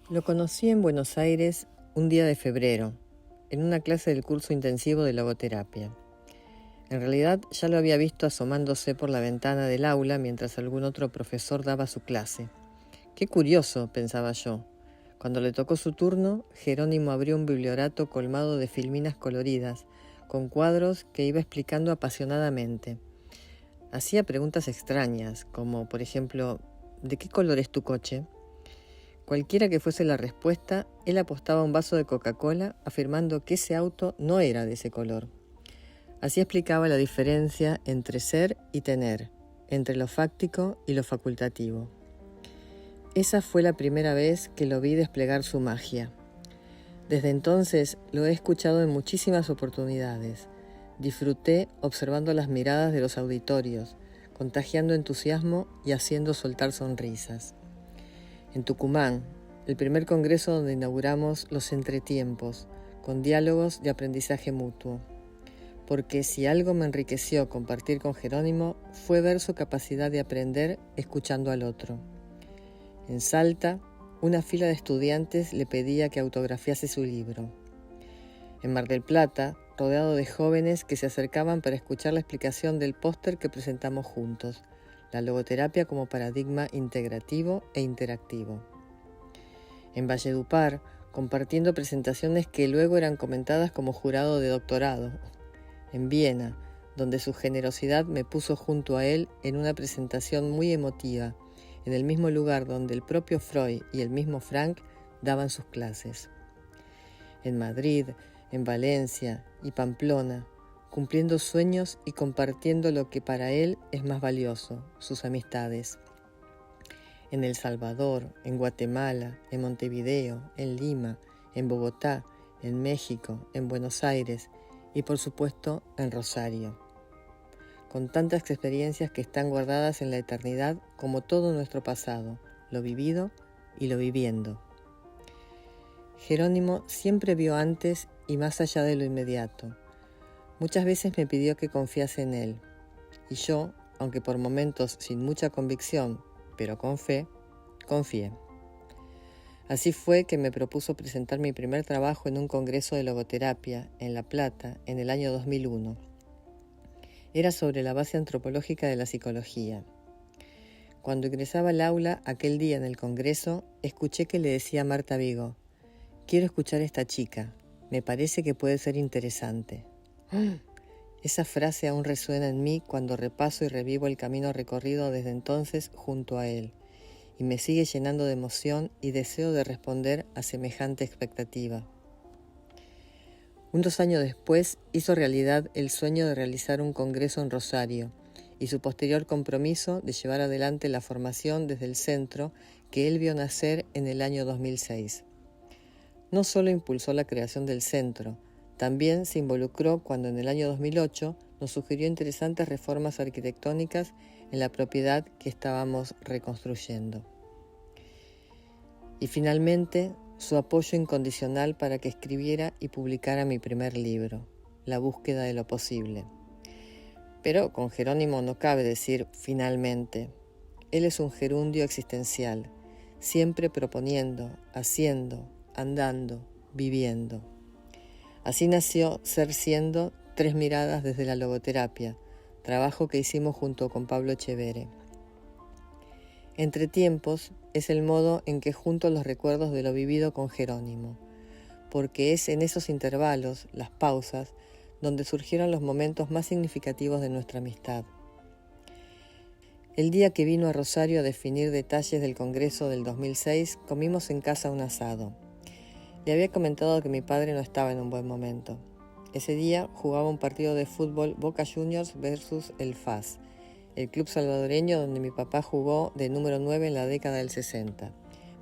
Lo conocí en Buenos Aires un día de febrero, en una clase del curso intensivo de logoterapia. En realidad ya lo había visto asomándose por la ventana del aula mientras algún otro profesor daba su clase. Qué curioso, pensaba yo. Cuando le tocó su turno, Jerónimo abrió un bibliorato colmado de filminas coloridas, con cuadros que iba explicando apasionadamente. Hacía preguntas extrañas, como por ejemplo, ¿de qué color es tu coche? Cualquiera que fuese la respuesta, él apostaba un vaso de Coca-Cola afirmando que ese auto no era de ese color. Así explicaba la diferencia entre ser y tener, entre lo fáctico y lo facultativo. Esa fue la primera vez que lo vi desplegar su magia. Desde entonces lo he escuchado en muchísimas oportunidades. Disfruté observando las miradas de los auditorios, contagiando entusiasmo y haciendo soltar sonrisas. En Tucumán, el primer congreso donde inauguramos los entretiempos, con diálogos de aprendizaje mutuo. Porque si algo me enriqueció compartir con Jerónimo fue ver su capacidad de aprender escuchando al otro. En Salta, una fila de estudiantes le pedía que autografiase su libro. En Mar del Plata, rodeado de jóvenes que se acercaban para escuchar la explicación del póster que presentamos juntos, la logoterapia como paradigma integrativo e interactivo. En Valledupar, compartiendo presentaciones que luego eran comentadas como jurado de doctorado. En Viena, donde su generosidad me puso junto a él en una presentación muy emotiva, en el mismo lugar donde el propio Freud y el mismo Frank daban sus clases. En Madrid, en Valencia y Pamplona, cumpliendo sueños y compartiendo lo que para él es más valioso, sus amistades. En El Salvador, en Guatemala, en Montevideo, en Lima, en Bogotá, en México, en Buenos Aires y por supuesto en Rosario. Con tantas experiencias que están guardadas en la eternidad como todo nuestro pasado, lo vivido y lo viviendo. Jerónimo siempre vio antes y más allá de lo inmediato. Muchas veces me pidió que confiase en él, y yo, aunque por momentos sin mucha convicción, pero con fe, confié. Así fue que me propuso presentar mi primer trabajo en un congreso de logoterapia en La Plata en el año 2001. Era sobre la base antropológica de la psicología. Cuando ingresaba al aula aquel día en el congreso, escuché que le decía a Marta Vigo: «Quiero escuchar a esta chica, me parece que puede ser interesante». Esa frase aún resuena en mí cuando repaso y revivo el camino recorrido desde entonces junto a él, y me sigue llenando de emoción y deseo de responder a semejante expectativa. Unos años después hizo realidad el sueño de realizar un congreso en Rosario y su posterior compromiso de llevar adelante la formación desde el centro que él vio nacer en el año 2006. No solo impulsó la creación del centro, también se involucró cuando en el año 2008 nos sugirió interesantes reformas arquitectónicas en la propiedad que estábamos reconstruyendo. Y finalmente, su apoyo incondicional para que escribiera y publicara mi primer libro, La búsqueda de lo posible. Pero con Jerónimo no cabe decir finalmente. Él es un gerundio existencial, siempre proponiendo, haciendo, andando, viviendo. Así nació Ser Siendo, 3 miradas desde la logoterapia, trabajo que hicimos junto con Pablo Echevere. Entre tiempos es el modo en que junto los recuerdos de lo vivido con Jerónimo, porque es en esos intervalos, las pausas, donde surgieron los momentos más significativos de nuestra amistad. El día que vino a Rosario a definir detalles del Congreso del 2006, comimos en casa un asado. Le había comentado que mi padre no estaba en un buen momento. Ese día jugaba un partido de fútbol Boca Juniors versus el FAS, el club salvadoreño donde mi papá jugó de número 9 en la década del 60,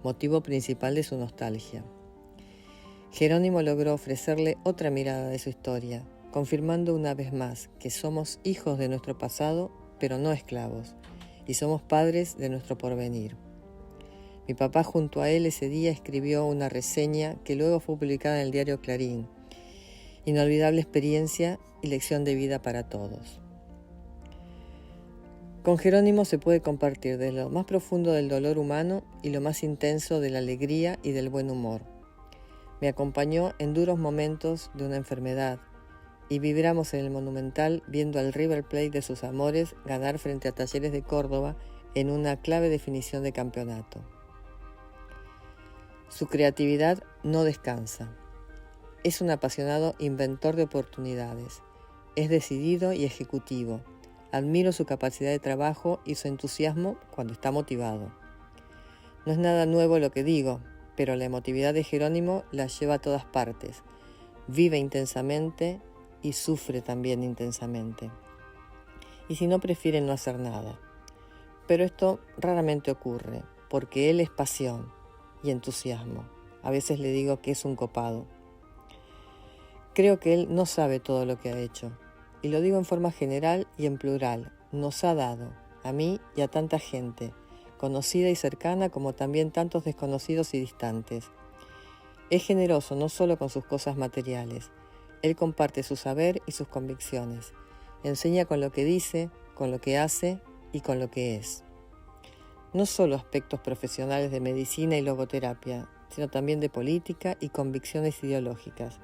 motivo principal de su nostalgia. Jerónimo logró ofrecerle otra mirada de su historia, confirmando una vez más que somos hijos de nuestro pasado, pero no esclavos, y somos padres de nuestro porvenir. Mi papá junto a él ese día escribió una reseña que luego fue publicada en el diario Clarín. Inolvidable experiencia y lección de vida para todos. Con Jerónimo se puede compartir desde lo más profundo del dolor humano y lo más intenso de la alegría y del buen humor. Me acompañó en duros momentos de una enfermedad y vibramos en el Monumental viendo al River Plate de sus amores ganar frente a Talleres de Córdoba en una clave definición de campeonato. Su creatividad no descansa. Es un apasionado inventor de oportunidades. Es decidido y ejecutivo. Admiro su capacidad de trabajo y su entusiasmo cuando está motivado. No es nada nuevo lo que digo, pero la emotividad de Jerónimo la lleva a todas partes. Vive intensamente y sufre también intensamente. Y si no, prefiere no hacer nada. Pero esto raramente ocurre, porque él es pasión y entusiasmo. A veces le digo que es un copado. Creo que él no sabe todo lo que ha hecho. Y lo digo en forma general y en plural. Nos ha dado, a mí y a tanta gente, conocida y cercana como también tantos desconocidos y distantes. Es generoso no solo con sus cosas materiales. Él comparte su saber y sus convicciones. Enseña con lo que dice, con lo que hace y con lo que es. No solo aspectos profesionales de medicina y logoterapia, sino también de política y convicciones ideológicas.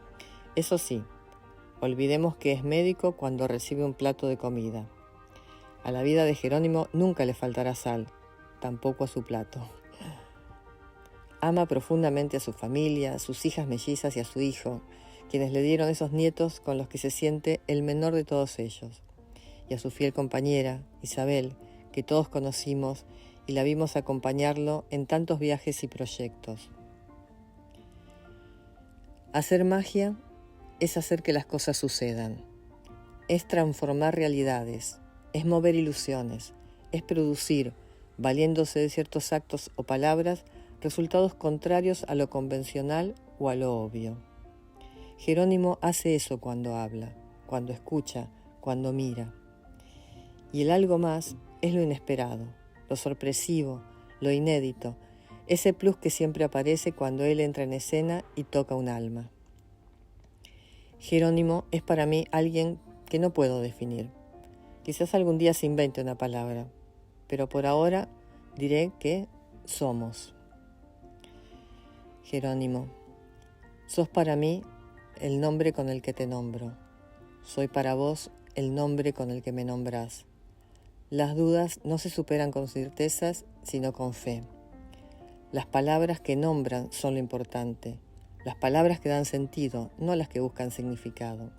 Eso sí, olvidemos que es médico cuando recibe un plato de comida. A la vida de Jerónimo nunca le faltará sal, tampoco a su plato. Ama profundamente a su familia, a sus hijas mellizas y a su hijo, quienes le dieron esos nietos con los que se siente el menor de todos ellos, y a su fiel compañera, Isabel, que todos conocimos y la vimos acompañarlo en tantos viajes y proyectos. Hacer magia es hacer que las cosas sucedan, es transformar realidades, es mover ilusiones, es producir, valiéndose de ciertos actos o palabras, resultados contrarios a lo convencional o a lo obvio. Jerónimo hace eso cuando habla, cuando escucha, cuando mira. Y el algo más es lo inesperado, lo sorpresivo, lo inédito, ese plus que siempre aparece cuando él entra en escena y toca un alma. Jerónimo es para mí alguien que no puedo definir. Quizás algún día se invente una palabra, pero por ahora diré que somos. Jerónimo, sos para mí el nombre con el que te nombro. Soy para vos el nombre con el que me nombrás. Las dudas no se superan con certezas, sino con fe. Las palabras que nombran son lo importante. Las palabras que dan sentido, no las que buscan significado.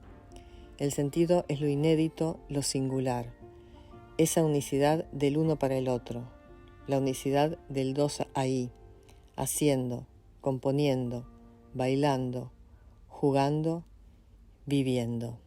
El sentido es lo inédito, lo singular. Esa unicidad del uno para el otro. La unicidad del dos ahí, haciendo, componiendo, bailando, jugando, viviendo.